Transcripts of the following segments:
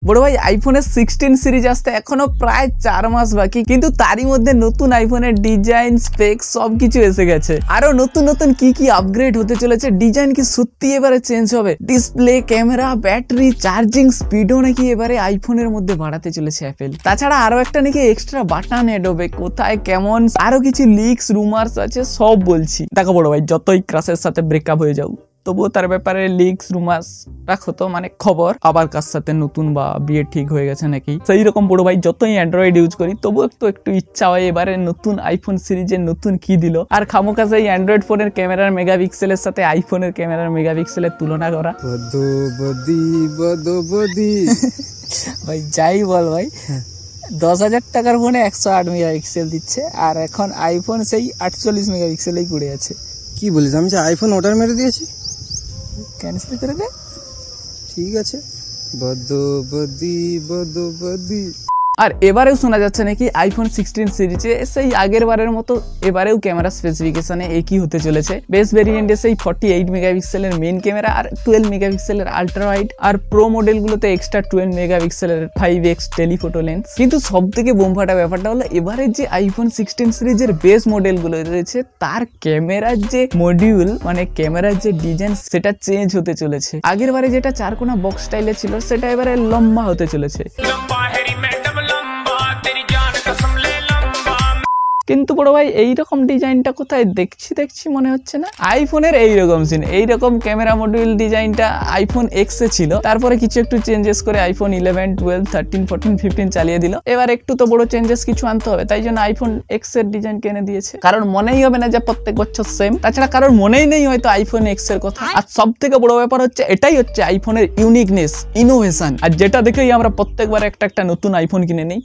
বড় ভাই আইফোনের 16 সিরিজ আসতে এখনো প্রায় 4 মাস বাকি, কিন্তু তারই মধ্যে নতুন আইফোনের ডিজাইন, স্পেক সবকিছু এসে গেছে। আরো নতুন নতুন কি কি আপগ্রেড হতে চলেছে, ডিজাইন কি সত্যি এবারে চেঞ্জ হবে, ডিসপ্লে, ক্যামেরা, ব্যাটারি, চার্জিং স্পিডও নাকি এবারে আইফোনের মধ্যে বাড়াতে চলেছে অ্যাপেল। তাছাড়া আরো একটা নাকি এক্সট্রা বাটন এড হবে, কোথায় কেমন আরো কিছু লিকস রুমার্স আছে সব বলছি। দেখো বড় ভাই, যতই ক্রাশের সাথে ব্রেকআপ হয়ে যাও তবুও তার ব্যাপারে লিকস রুমার্স রাখো তো, মানে খবর। আবার কার সাথে নতুন বা বিয়ে ঠিক হয়ে গেছে নাকি, সেই রকম বড় ভাই যতই অ্যান্ড্রয়েড ইউজ করি তবুও একটু ইচ্ছা হয় এবারে নতুন আইফোন সিরিজের নতুন কি দিল। আর খামোখা সেই অ্যান্ড্রয়েড ফোনের ক্যামেরার মেগাপিক্সেলের সাথে আইফোনের ক্যামেরার মেগাপিক্সেলের তুলনা করা। ভাই যাই বল ভাই, 10,000 টাকার ফোনে 108 মেগাপিক্সেল দিচ্ছে, আর এখন আইফোন সেই 48 মেগাপিক্সেলেই পড়ে আছে। কি বলিস, আমি যে আইফোন অর্ডার মেরে দিয়েছি, ক্যান্সেল করে দে। ঠিক আছে, বদি। আর এবারেও শোনা যাচ্ছে নাকি আইফোন 16 সিরিজে সেই আগের বারের মতো এবারেও ক্যামেরা স্পেসিফিকেশনে একই হতে চলেছে। বেস ভেরিয়েন্টে সেই 48 মেগাপিক্সেলের মেইন ক্যামেরা আর 12 মেগাপিক্সেলের আল্ট্রা ওয়াইড, আর প্রো মডেলগুলোতে এক্সট্রা 12 মেগাপিক্সেলের 5x টেলিফোটো লেন্স। কিন্তু সব থেকে বোমফাটা ব্যাপারটা হলো এবারে যে আইফোন 16 সিরিজের বেস মডেলগুলো রয়েছে তার ক্যামেরার যে মডিউল, মানে ক্যামেরার যে ডিজাইন সেটা চেঞ্জ হতে চলেছে। আগের বারে যেটা চারকোনা বক্স স্টাইলে ছিল সেটা এবারে লম্বা হতে চলেছে। কিন্তু বড় ভাই এইরকম ডিজাইনটা কোথায় দেখছি মনে হচ্ছে না। আইফোনের এইরকম সিন, এইরকম ক্যামেরা মডিউল ডিজাইনটা আইফোন এক্স এ ছিল, তারপরে কিছু একটু চেঞ্জেস করে আইফোন 11, 12, 13, 14, 15 চালিয়ে দিল। এবার একটু তো বড় চেঞ্জেস কিছু আনতে হবে, তাই জন্য আইফোন এক্স এর ডিজাইন কিনে দিয়েছে। কারণ মনেই হবে না যে প্রত্যেক বছর সেম, তাছাড়া কারোর মনেই নেই হয়তো আইফোন এক্স এর কথা। আর সব থেকে বড় ব্যাপার হচ্ছে এটাই হচ্ছে আইফোনের ইউনিকনেস, ইনোভেশন, আর যেটা দেখেই আমরা প্রত্যেকবার একটা নতুন আইফোন কিনে নিই।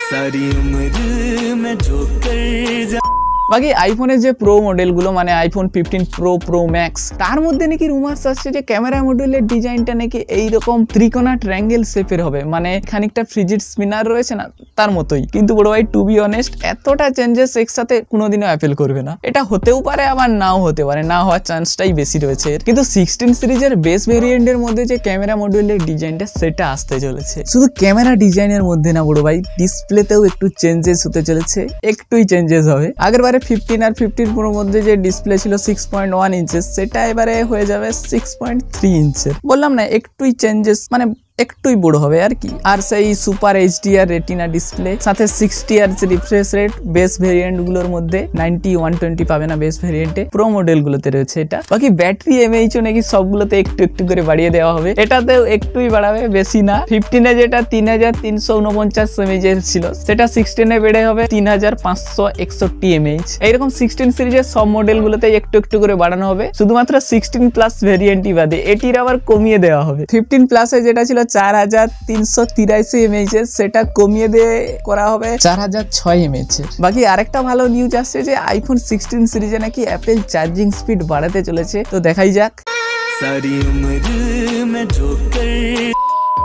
বাকি আইফোনের যে প্রো মডেলগুলো, মানে আইফোন 15 প্রো, প্রো ম্যাক্স, তার মধ্যে নাকি রুমার্স আসছে যে ক্যামেরা মডিউলের ডিজাইনটা নাকি এইরকম ত্রিকোণা ট্রায়াঙ্গেল শেপের হবে, মানে খানিকটা ফ্রিজিড স্পিনার রয়েছে না তার মতোই। কিন্তু বড় ভাই টু বি অনেস্ট, এতটা চেঞ্জেস একসাথে কোনোদিনও অ্যাপেল করবে না। এটা হতেও পারে আবার নাও হতে পারে, না হওয়ার চান্সটাই বেশি রয়েছে। কিন্তু 16 সিরিজের বেস ভেরিয়েন্টের মধ্যে যে ক্যামেরা মডিউলের ডিজাইনটা সেটা আসতে চলেছে। শুধু ক্যামেরা ডিজাইনের মধ্যে না বড় ভাই, ডিসপ্লেতেও একটু চেঞ্জেস হতে চলেছে, একটুই চেঞ্জেস হবে। আগের 15 আর 15 প্রোর মধ্যে যে ডিসপ্লে ছিল 6.1 ইঞ্চেস, সেটা এবারে হয়ে যাবে 6.3 ইঞ্চের। বললাম না একটুই চেঞ্জেস, মানে একটুই বড় হবে আর কি। আর সেই সুপার এইচডিআর রেটিনা ডিসপ্লে, সাথে 60 hertz refresh rate base variant গুলোর মধ্যে, 90, 120 পাবে না বেস ভেরিয়েন্টে, প্রো মডেল গুলোতে রয়েছে এটা। বাকি ব্যাটারি এমএইচও নাকি সবগুলোতে একটু করে বাড়িয়ে দেওয়া হবে, এটাতেও একটুই বাড়াবে, বেশি না। 15 এ যেটা 3349 এমএইচ ছিল, সেটা 16 এ বেড়ে হবে 3561 এমএইচ। এইরকম 16 সিরিজের সব মডেল গুলোতে একটু করে বাড়ানো হবে, শুধুমাত্র 16 প্লাস ভেরিয়েন্টই বাদে এটির আবার কমিয়ে দেওয়া হবে। 15 প্লাসে যেটা ছিল 4383 এমএইচ এর, সেটা কমিয়ে দিয়ে করা হবে 4006 এমএইচ এর। বাকি আরেকটা ভালো নিউজ আসছে যে আইফোন 16 সিরিজে নাকি অ্যাপেল চার্জিং স্পিড বাড়াতে চলেছে, তো দেখাই যাক।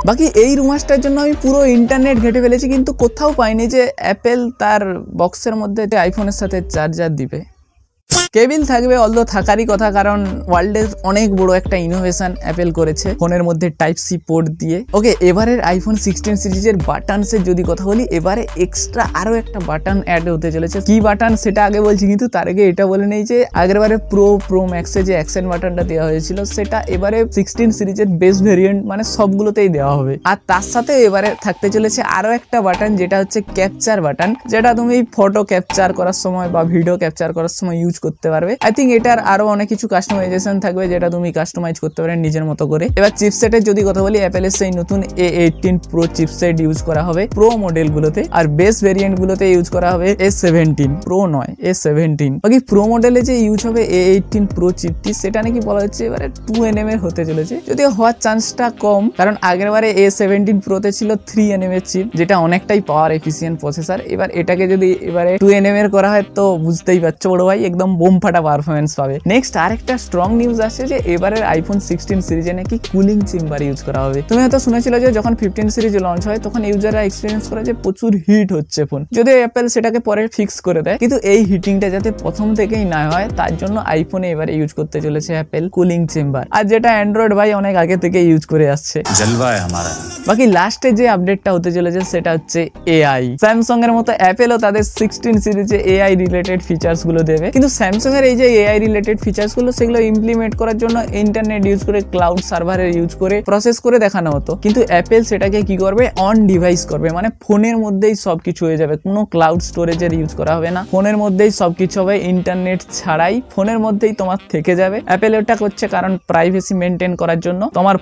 বাকি এই রুমার্সটার জন্য আমি পুরো ইন্টারনেট ঘেটে ফেলেছি, কিন্তু কোথাও পাইনি যে অ্যাপেল তার বক্সের মধ্যে আইফোনের সাথে চার্জার দিবে। কেবিল থাকবে, অলদো থাকারই কথা, কারণ ওয়ার্ল্ডের অনেক বড় একটা ইনোভেশন অ্যাপেল করেছে ফোনের মধ্যে টাইপ সি পোর্ট দিয়ে। ওকে, এবারের আইফোন 16 সিরিজের বাটনসের যদি কথা বলি, এবারে এক্সট্রা আরো একটা বাটন অ্যাড হতে চলেছে। কি বাটন সেটা আগে বলছি, কিন্তু তার আগে এটা বলে নেই যে আগেরবারে প্রো ম্যাক্সে যে অ্যাকশন বাটনটা দেওয়া হয়েছিল, সেটা এবারে 16 সিরিজের বেস ভেরিয়েন্ট মানে সবগুলোতেই দেওয়া হবে। আর তার সাথে এবারে থাকতে চলেছে আরো একটা বাটন, যেটা হচ্ছে ক্যাপচার বাটন, যেটা তুমি ফটো ক্যাপচার করার সময় বা ভিডিও ক্যাপচার করার সময় ইউজ করতে পারবে। আই থিঙ্ক এটার আরো অনেক কিছু কাস্টমাইজেশন থাকবে, যেটা তুমি কাস্টমাইজ করতে পারবে নিজের মতো করে। এবার চিপসেটের যদি কথা বলি, অ্যাপেলের সেই নতুন A18 প্রো চিপসেট ইউজ করা হবে প্রো মডেল গুলোতে, আর বেস ভেরিয়েন্ট গুলোতে ইউজ করা হবে A17 প্রো নয়, A17। বাকি প্রো মডেলে যে ইউজ হবে A18 প্রো চিপটি, সেটা নাকি বলা হচ্ছে এবারে 2nm এর হতে চলেছে, যদিও হওয়ার চান্সটা কম, কারণ আগের বারে A17 প্রোতে ছিল 3nm এর চিপ, যেটা অনেকটাই পাওয়ার এফিসিয়েন্ট প্রসেসর। এবার এটাকে যদি এবারে 2nm এর করা হয়, তো বুঝতেই পারছো বড় ভাই, একদম বোম ফাটা পারফরমেন্স পাবে। নেক্সট আরেকটা স্ট্রং নিউজ আসছে যে এবারের আইফোন 16 সিরিজে নাকি কুলিং চেম্বার ইউজ করা হবে। তুমি হয়তো শুনেছিলে যে যখন 15 সিরিজ লঞ্চ হয় তখন ইউজাররা এক্সপিরিয়েন্স করে যে প্রচুর হিট হচ্ছে ফোন, যদিও অ্যাপেল সেটাকে পরে ফিক্স করে দেয়, কিন্তু এই হিটিংটা যাতে প্রথম থেকেই না হয় তার জন্য আইফোনে এবারে ইউজ করতে চলেছে অ্যাপেল কুলিং চেম্বার, আর যেটা অ্যান্ড্রয়েড ভাই অনেক আগে থেকে ইউজ করে আসছে। জলবা আমারা। বাকি লাস্টে যে আপডেটটা হতে চলেছে সেটা হচ্ছে এআই। স্যামসাং এর মতো অ্যাপেলও তাদের 16 সিরিজে এআই রিলেটেড ফিচার্স গুলো দেবে, কিন্তু স্যামসাং এর এই যে এআই রিলেটেড ফিচার্স গুলো সেগুলো ইমপ্লিমেন্ট করার জন্য ইন্টারনেট ইউজ করে ক্লাউড সার্ভারের ইউজ করে প্রসেস করে দেখানো হতো, কিন্তু অ্যাপেল সেটাকে কি করবে অন ডিভাইস করবে, মানে ফোনের মধ্যেই সবকিছু হয়ে যাবে, কোনো ক্লাউড স্টোরেজের ইউজ করা হবে না, ফোনের মধ্যেই সবকিছু হবে, ইন্টারনেট ছাড়াই ফোনের মধ্যেই তোমার থেকে যাবে। অ্যাপেল এটা করছে কারণ প্রাইভেসি মেনটেন করার জন্য, তোমার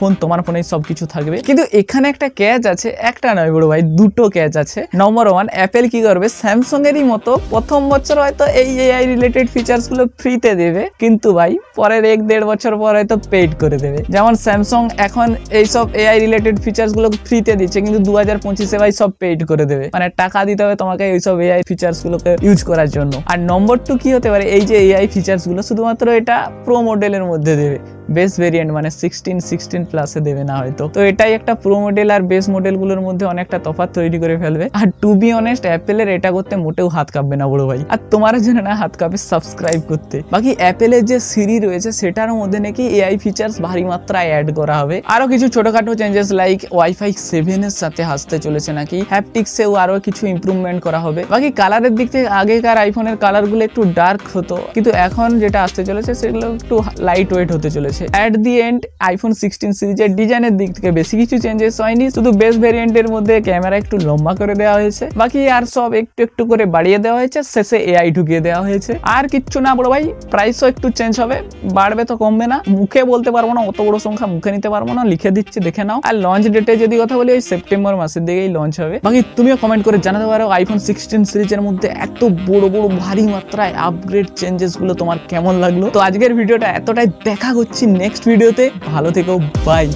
ফোনেই সবকিছু থাকবে। কিন্তু এখানে একটা ক্যাচ আছে, একটা নয় বড় ভাই, দুটো ক্যাচ আছে। নম্বর 1, অ্যাপেল কি করবে স্যামসাং এরই মতো প্রথম বছর হয়তো এই এআই রিলেটেড ফিচার্স গুলো ফ্রিতে দেবে, কিন্তু ভাই পরের 1-1.5 বছর পর হয়তো পেইড করে দেবে। যেমন স্যামসাং এখন এইসব এআই রিলেটেড ফিচার্স গুলো ফ্রিতে দিচ্ছে, কিন্তু 2025-এ ভাই সব পেইড করে দেবে, মানে টাকা দিতে হবে তোমাকে এইসব এআই ফিচার্স গুলোকে ইউজ করার জন্য। আর নম্বর 2 কি হতে পারে, এই যে এআই ফিচার্স গুলো শুধুমাত্র এটা প্রো মডেলের মধ্যে দেবে, বেস ভেরিয়েন্ট মানে 16 প্লাসে দেবে না হয়তো। তো এটাই একটা প্রো মডেল আর বেস মডেলগুলোর মধ্যে অনেকটা তফাৎ তৈরি করে ফেলবে। আর টু বি অনেস্ট অ্যাপেলের এটা করতে মোটেও হাত কাঁপবে না বড় ভাই, আর তোমার জন্য না হাত কাঁপে সাবস্ক্রাইব করতে। বাকি অ্যাপেলের যে সিরি রয়েছে সেটার মধ্যে নাকি এআই ফিচার্স ভারী মাত্রায় অ্যাড করা হবে, আরো কিছু ছোটখাটো চেঞ্জেস লাইক ওয়াইফাই 7 এর সাথে আসতে চলেছে নাকি, হ্যাপটিক্সেও আরো কিছু ইমপ্রুভমেন্ট করা হবে। বাকি কালারের দিক থেকে আগেকার আইফোনের কালারগুলো একটু ডার্ক হতো, কিন্তু এখন যেটা আসতে চলেছে সেগুলো একটু লাইট ওয়েট হতে চলেছে। এট দি এন্ড আইফোন 16 সিরিজের ডিজাইনের দিক থেকে বেশি কিছু চেঞ্জেস হয়নি, শুধু বেস ভেরিয়েন্টের মধ্যে ক্যামেরা একটু লম্বা করে দেওয়া হয়েছে, বাকি আর সব একটু একটু করে বাড়িয়ে দেওয়া হয়েছে, শেষে এআই ঢুকিয়ে দেওয়া হয়েছে। আর কিচ্ছু না বড় ভাই, প্রাইসও একটু চেঞ্জ হবে, বাড়বে তো কমবে না, মুখে বলতে পারবো না, অত বড় সংখ্যা মুখে নিতে পারবো না, লিখে দিচ্ছি দেখে নাও। আর লঞ্চ ডেটে যদি কথা বলি ওই সেপ্টেম্বর মাসের দিকেই লঞ্চ হবে। বাকি তুমিও কমেন্ট করে জানাতে পারো আইফোন 16 সিরিজের মধ্যে এত বড় বড় ভারী মাত্রায় আপগ্রেড চেঞ্জেস গুলো তোমার কেমন লাগলো। তো আজকের ভিডিওটা এতটাই, দেখা হচ্ছে নেক্সট ভিডিওতে, ভালো থেকো, বাই।